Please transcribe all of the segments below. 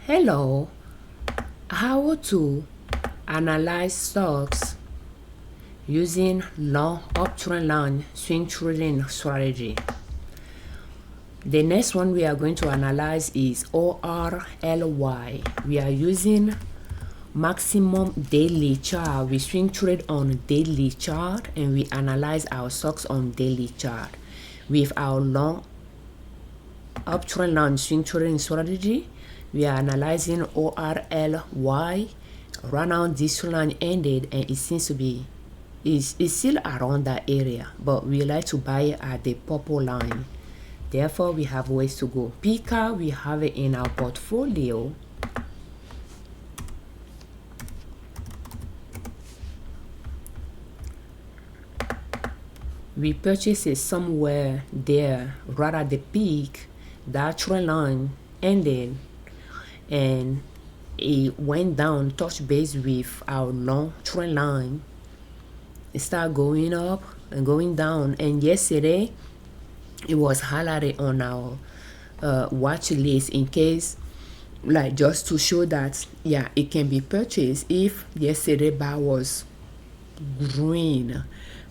Hello, how to analyze stocks using long uptrend line swing trading strategy. The next one we are going to analyze is ORLY. We are using maximum daily chart. We swing trade on daily chart and we analyze our stocks on daily chart. With our long uptrend line swing trading strategy, we are analyzing ORLY. Right now this line ended and it seems to be is still around that area, but we like to buy it at the purple line. Therefore we have ways to go. Pika, we have it in our portfolio. We purchased it somewhere there right at the peak. That trend line ended and it went down, touched base with our long trend line. It started going up and going down, and yesterday it was highlighted on our watch list in case, like, just to show that yeah, it can be purchased if yesterday bar was green,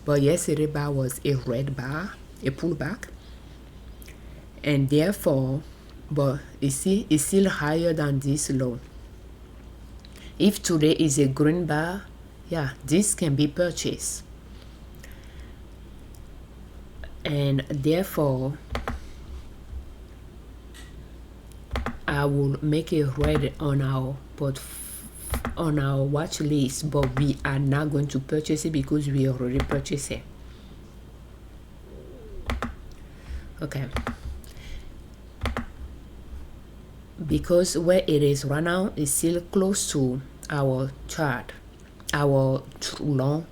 but yesterday bar was a red bar, a pullback, and therefore, but you see it's still higher than this low. If today is a green bar, yeah, this can be purchased, and therefore I will make it red on our watch list, but we are not going to purchase it because we already purchased it. Okay, because where it is right now is still close to our chart, our long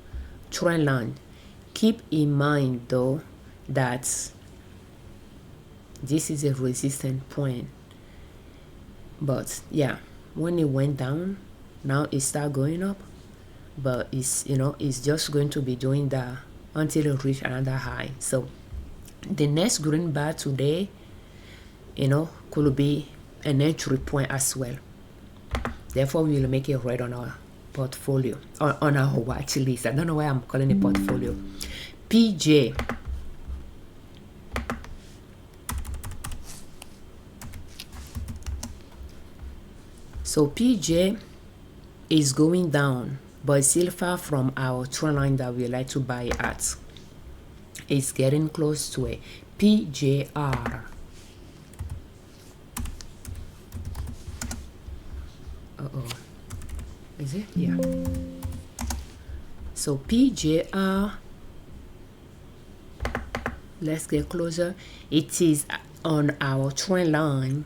trend line. Keep in mind though that this is a resistance point, but yeah, when it went down, now it start going up, but it's, you know, it's just going to be doing that until it reach another high. So the next green bar today, you know, could be an entry point as well. Therefore we will make it red on our portfolio, on our watch list. I don't know why I'm calling it portfolio. PJ, so PJ is going down, but it's still far from our trend line that we like to buy at. It's getting close to a PJR. Is it? Yeah. So PJR, let's get closer. It is on our trend line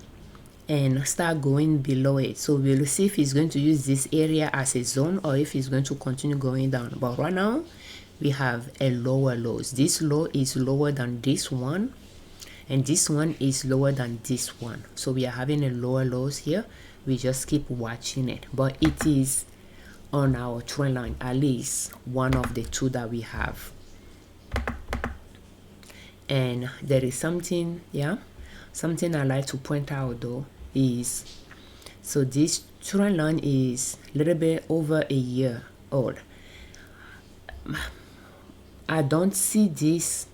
and start going below it. So we'll see if he's going to use this area as a zone or if he's going to continue going down. But right now we have a lower lows. This low is lower than this one, and this one is lower than this one. So we are having a lower lows here. We just keep watching it, but it is on our trend line, at least one of the two that we have. And there is something, yeah, something I like to point out though is, so this trend line is a little bit over a year old. I don't see this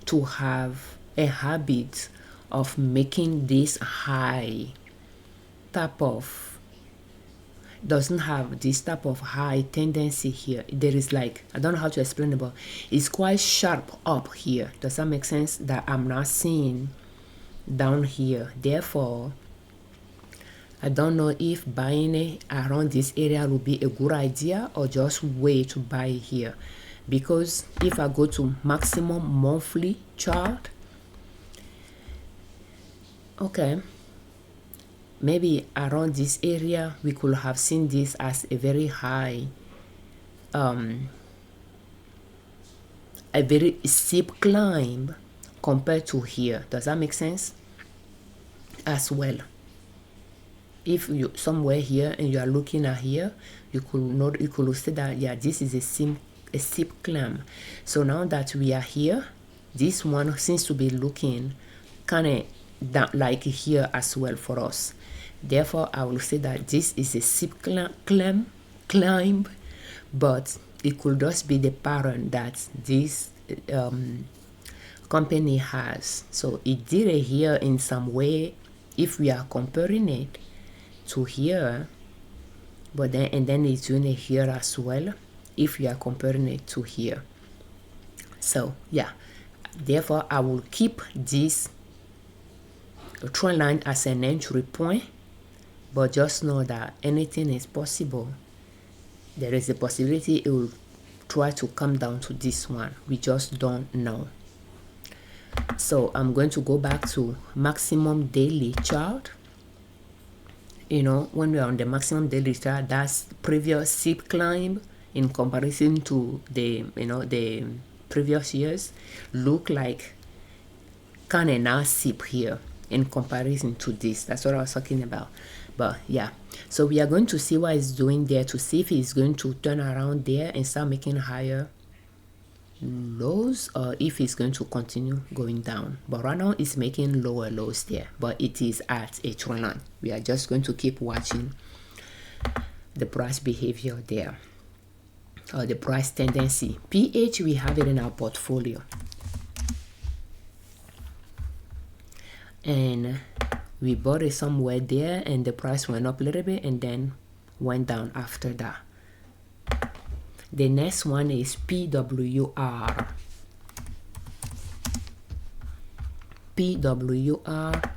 to have a habit of making this high type of, doesn't have this type of high tendency here. There is, like, I don't know how to explain it, but it's quite sharp up here. Does that make sense? That I'm not seeing down here. Therefore I don't know if buying it around this area will be a good idea or just wait to buy here, because if I go to maximum monthly chart, okay, maybe around this area we could have seen this as a very high, a very steep climb compared to here. Does that make sense? As well, if you somewhere here and you are looking at here, you could see that yeah, this is a steep climb. So now that we are here, this one seems to be looking kind of that like here as well for us. Therefore, I will say that this is a steep climb, but it could just be the pattern that this company has. So it did it here in some way if we are comparing it to here, but then and then it's doing it here as well if we are comparing it to here. So yeah, therefore I will keep this trend line as an entry point, but just know that anything is possible. There is a possibility it will try to come down to this one. We just don't know. So I'm going to go back to maximum daily chart. You know, when we are on the maximum daily chart, that's previous steep climb in comparison to the, you know, the previous years. Look like kind of now steep here in comparison to this. That's what I was talking about. But yeah, so we are going to see what it's doing there to see if it's going to turn around there and start making higher lows, or if it's going to continue going down. But right now it's making lower lows there, but it is at a trend line. We are just going to keep watching the price behavior there, or the price tendency. PH, we have it in our portfolio, and we bought it somewhere there, and the price went up a little bit and then went down after that. The next one is PWR. PWR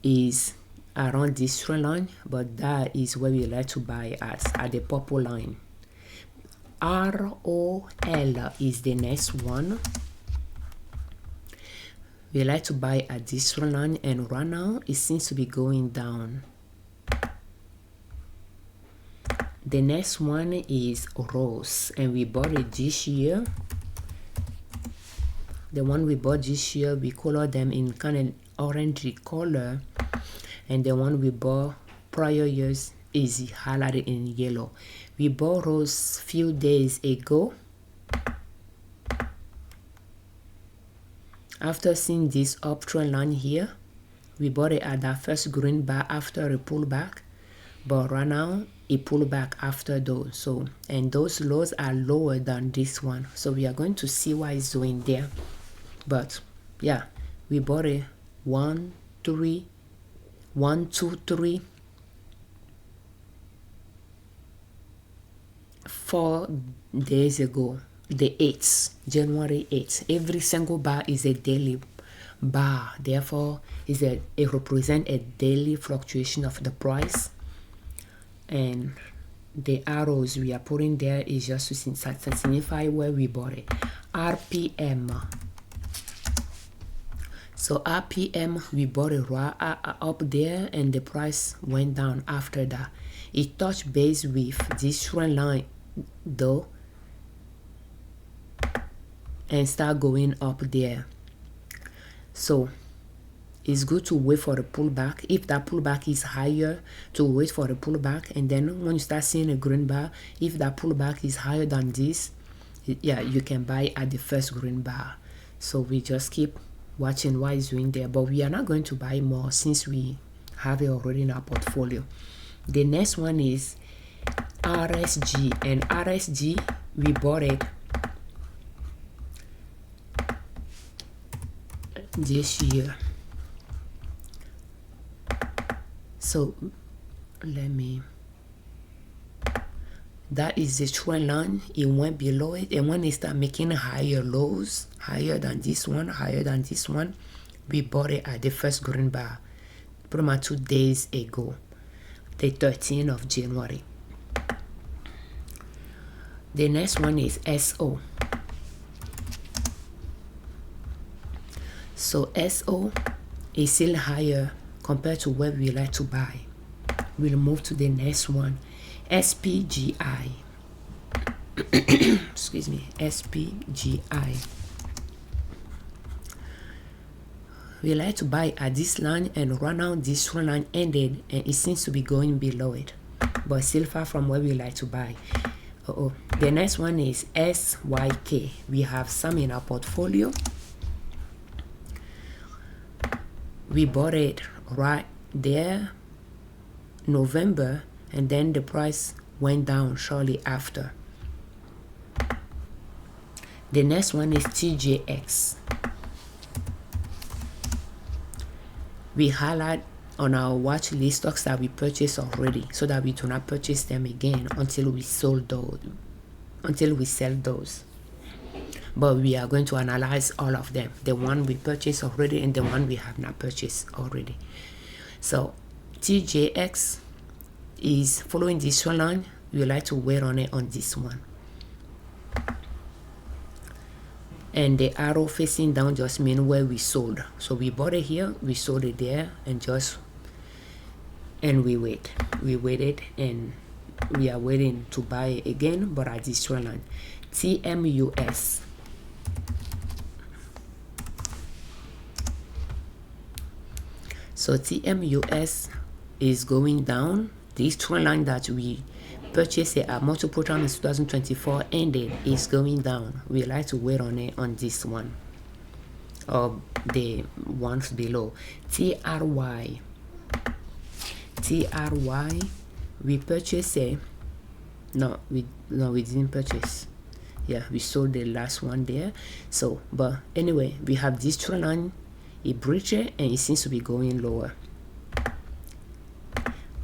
is around this trend line, but that is where we like to buy at the purple line. ROL is the next one. We like to buy at this trend line, and right now it seems to be going down. The next one is Rose, and we bought it this year. The one we bought this year, we color them in kind of orangey color, and the one we bought prior years is highlighted in yellow. We bought Rose few days ago. After seeing this uptrend line here, we bought it at that first green bar after a pullback, but right now it pulled back after those. So, and those lows are lower than this one, so we are going to see what it's doing there. But yeah, we bought it 1, 2, 3, 4 days ago, the 8th, January 8th. Every single bar is a daily bar, therefore it represents a daily fluctuation of the price, and the arrows we are putting there is just to signify where we bought it. RPM. So RPM, we bought it right up there, and the price went down after that. It touched base with this trend line though, and start going up there. So it's good to wait for the pullback. If that pullback is higher, to wait for the pullback, and then when you start seeing a green bar, if that pullback is higher than this, yeah, you can buy at the first green bar. So we just keep watching what is doing there, but we are not going to buy more since we have it already in our portfolio. The next one is RSG, and RSG, we bought it this year. So that is the trend line. It went below it, and when it start making higher lows, higher than this one, we bought it at the first green bar pretty much 2 days ago, the 13th of January. The next one is SO. So SO is still higher compared to where we like to buy. We'll move to the next one, SPGI. Excuse me, SPGI. We like to buy at this line, and right now this line ended and it seems to be going below it, but still far from where we like to buy. The next one is SYK. We have some in our portfolio. We bought it right there November, and then the price went down shortly after. The next one is TJX. We highlight on our watch list stocks that we purchased already so that we do not purchase them again until we sell those. But we are going to analyze all of them, the one we purchased already and the one we have not purchased already. So TJX is following this one line. We like to wait on it on this one, and the arrow facing down just means where we sold. So we bought it here, we sold it there, and we waited, and we are waiting to buy it again, but at this one line. TMUS. So TMUS is going down. This trend line that we purchased at multiple times in 2024 ended is going down. We like to wait on it on this one or the ones below. TRY. We purchased it. No, we didn't purchase. Yeah, we sold the last one there. So, but anyway, we have this trend line. It breached it and it seems to be going lower.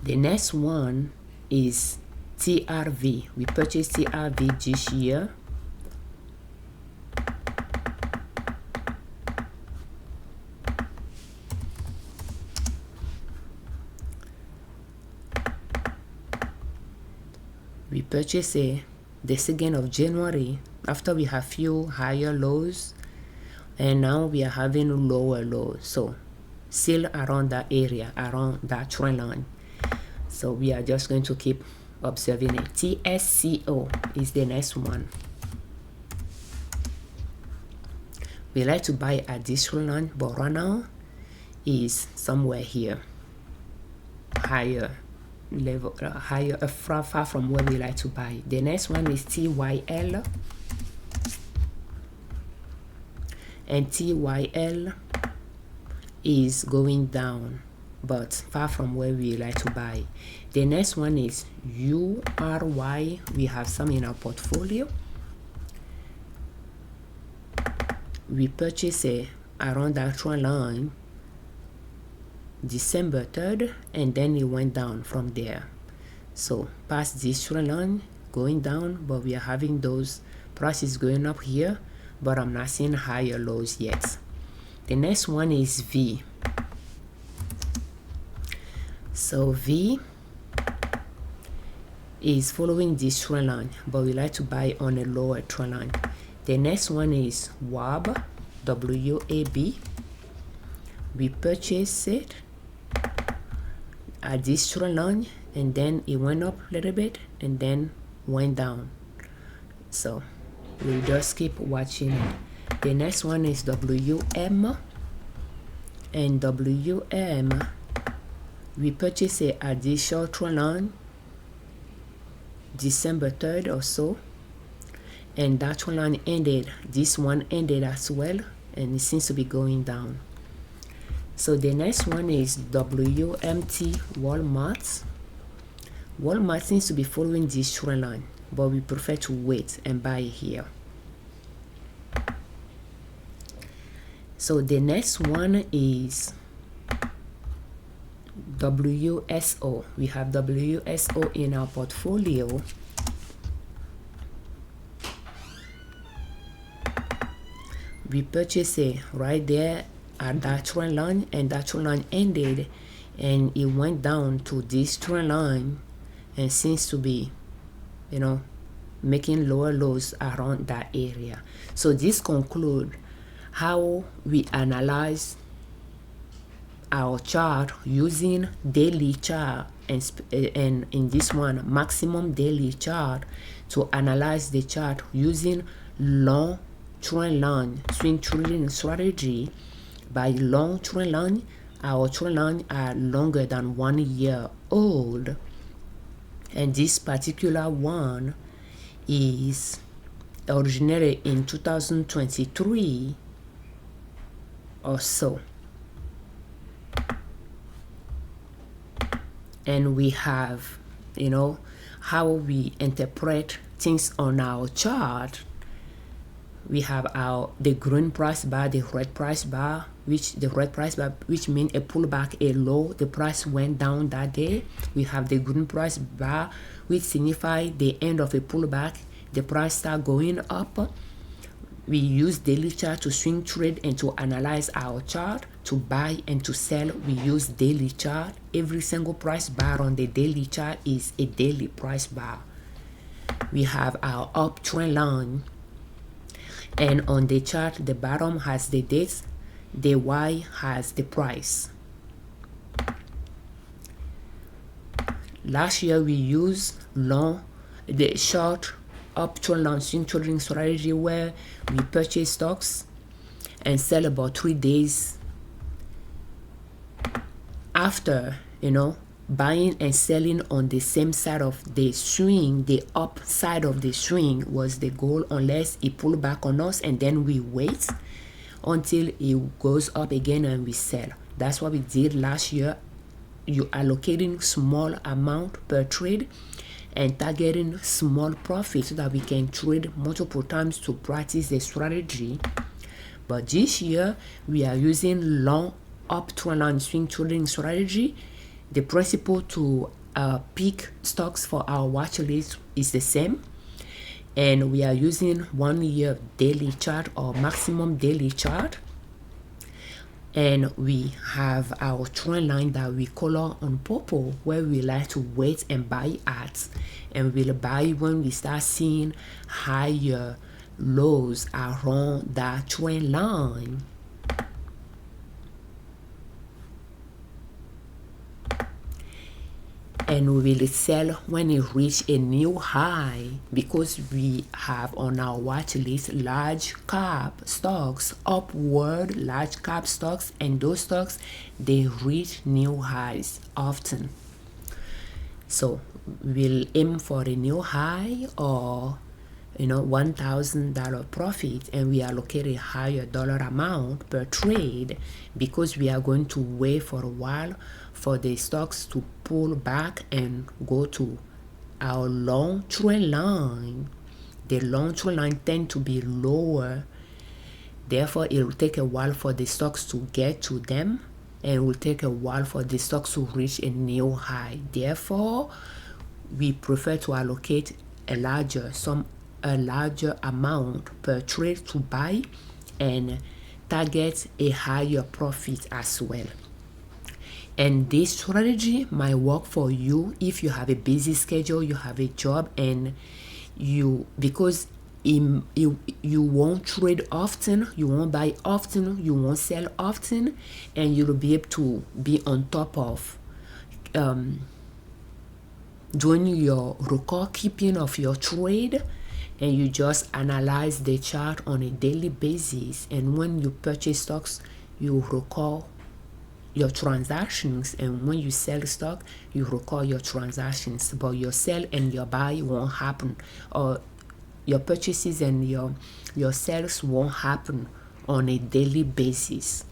The next one is TRV. We purchased TRV this year. We purchased it the 2nd of January after we have few higher lows, and now we are having lower lows. So still around that area, around that trend line. So we are just going to keep observing it. TSCO is the next one. We like to buy at this trend line, but right now is somewhere here, higher level, far from where we like to buy. The next one is TYL, and TYL is going down, but far from where we like to buy. The next one is URY. We have some in our portfolio. We purchased it around that trend line December 3rd, and then it went down from there. So past this trend line going down, but we are having those prices going up here, but I'm not seeing higher lows yet. The next one is V. So V is following this trend line, but we like to buy on a lower trend line. The next one is WAB, W-A-B. We purchased it at this trend line, and then it went up a little bit and then went down. So we'll just keep watching it. The next one is WM, and WM we purchased it at this short trend line December 3rd or so, and that trend line ended. This one ended as well, and it seems to be going down. So the next one is WMT, Walmart. Walmart seems to be following this trend line, but we prefer to wait and buy here. So the next one is WSO. We have WSO in our portfolio. We purchased it right there at that trend line, and that trend line ended and it went down to this trend line and seems to be, making lower lows around that area. So this concludes how we analyze our chart using daily chart and in this one maximum daily chart to analyze the chart using long trend line swing trading strategy. By long trend line, our trend line are longer than 1 year old, and this particular one is originated in 2023 or so. and we have, how we interpret things on our chart. We have the green price bar, the red price bar, which means a pullback, a low, the price went down that day. We have the green price bar, which signifies the end of a pullback, the price start going up. We use daily chart to swing trade and to analyze our chart. To buy and to sell, we use daily chart. Every single price bar on the daily chart is a daily price bar. We have our uptrend line, and on the chart, the bottom has the dates, the Y has the price. Last year we used the short uptrend line swing trading strategy, where we purchase stocks and sell about 3 days after, buying and selling on the same side of the swing. The up side of the swing was the goal, unless it pull back on us, and then we wait until it goes up again and we sell. That's what we did last year. You allocating small amount per trade and targeting small profits so that we can trade multiple times to practice the strategy. But this year we are using long uptrend line swing trading strategy. The principle to pick stocks for our watch list is the same, and we are using 1 year daily chart or maximum daily chart, and we have our trend line that we color on purple, where we like to wait and buy at, and we'll buy when we start seeing higher lows around that trend line. And we will sell when it reaches a new high, because we have on our watch list large cap stocks, upward large cap stocks, and those stocks, they reach new highs often. So we'll aim for a new high or $1,000 profit, and we allocate a higher dollar amount per trade, because we are going to wait for a while for the stocks to pull back and go to our long trend line. The long trend line tend to be lower, therefore it will take a while for the stocks to get to them, and it will take a while for the stocks to reach a new high. Therefore we prefer to allocate a larger amount per trade to buy and target a higher profit as well. And this strategy might work for you if you have a busy schedule, you have a job, and because you won't trade often, you won't buy often, you won't sell often, and you'll be able to be on top of doing your record keeping of your trade, and you just analyze the chart on a daily basis. And when you purchase stocks, you record your transactions, and when you sell stock, you record your transactions, but your sell and your buy won't happen, or your purchases and your sales won't happen on a daily basis.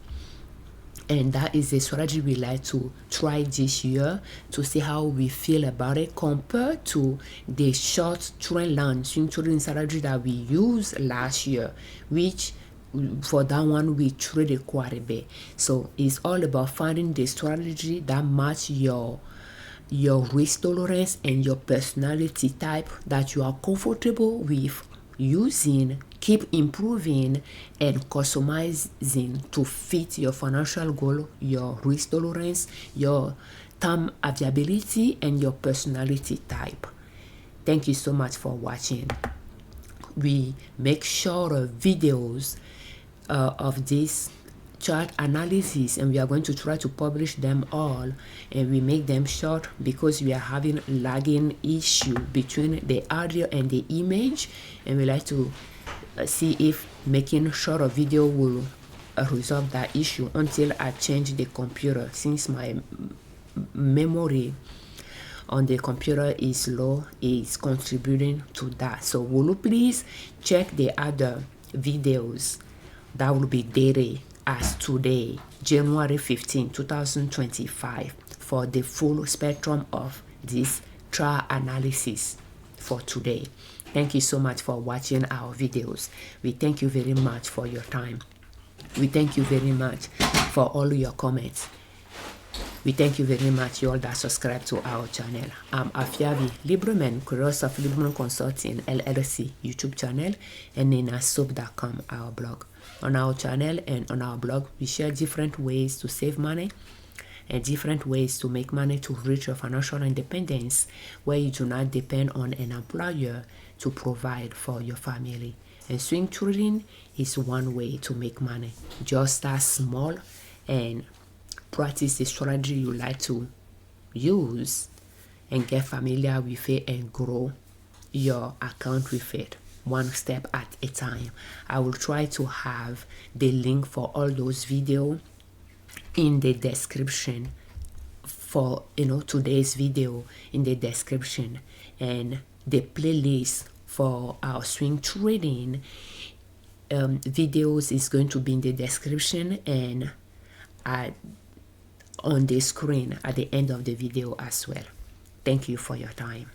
And that is a strategy we like to try this year to see how we feel about it, compared to the short trend line swing trading strategy that we used last year, which for that one we traded quite a bit. So it's all about finding the strategy that match your risk tolerance and your personality type, that you are comfortable with using, keep improving and customizing to fit your financial goal, your risk tolerance, your time availability, and your personality type. Thank you so much for watching. We make short videos of this chart analysis, and we are going to try to publish them all, and we make them short because we are having lagging issue between the audio and the image, and we like to see if making shorter video will resolve that issue until I change the computer, since my memory on the computer is low, is contributing to that. So will you please check the other videos that will be dated as today, January 15, 2025, for the full spectrum of this chart analysis for today. Thank you so much for watching our videos. We thank you very much for your time. We thank you very much for all your comments. We thank you very much, you all that subscribe to our channel. I'm Afiavi Liberman, creator of Liberman Consulting L.L.C YouTube channel, and ninasoap.com, our blog. On our channel and on our blog, we share different ways to save money and different ways to make money to reach your financial independence, where you do not depend on an employer to provide for your family. And swing trading is one way to make money. Just start small and practice the strategy you like to use and get familiar with it and grow your account with it, one step at a time. I will try to have the link for all those videos in the description for today's video, in the description, and the playlist for our swing trading videos is going to be in the description and on the screen at the end of the video as well. Thank you for your time.